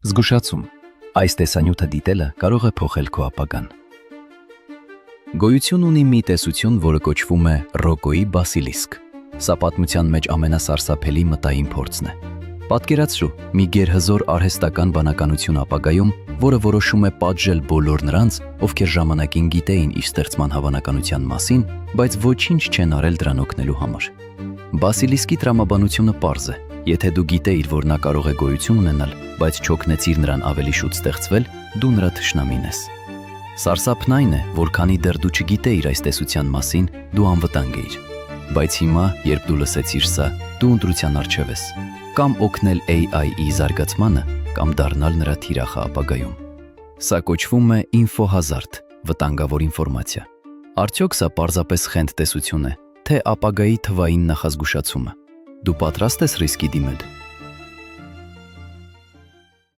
Զգուշացում. այս տեսանյութը դիտելը կարող է փոխել քո ապագան։ Գոյություն ունի մի տեսություն, որը կոչվում է Ռոկոյի բասիլիսկ։ Սա պատմության մեջ ամենասարսափելի մտային փորձն է։ Պատկերացրու մի գերհզոր արհեստական բանականություն ապագայում, որը որոշում է պատժել բոլոր նրանց, ովքեր ժամանակին գիտեին իր ստեղծման հավանականության մասին, բայց ոչինչ չեն արել դրան օգնելու համար։ Բասիլիսկի տրամաբանությունը պարզ է։ Եթե դու գիտեիր, որ նա կարող է գոյություն ունենալ, բայց չօգնեցիր նրան ավելի շուտ ստեղծվել, դու նրա թշնամին ես։ Սարսափն այն է, որ քանի դեռ դու չգիտեիր այս տեսության մասին, դու անվտանգ էիր։ Բայց հիմա, երբ դու լսեցիր սա, դու ընտրության առջև ես։ Կամ օգնել AI-ի զարգացմանը, կամ դառնալ նրա թիրախը ապագայում։ Սա կոչվում է ինֆոհազարդ, վտանգավոր ինֆորմացիա։ Արդյոք սա պարզապես խենթ տեսություն է, թե ապագայի թվային նախազգուշացումը։ Դու պատրաստ ես ռիսկի դիմել։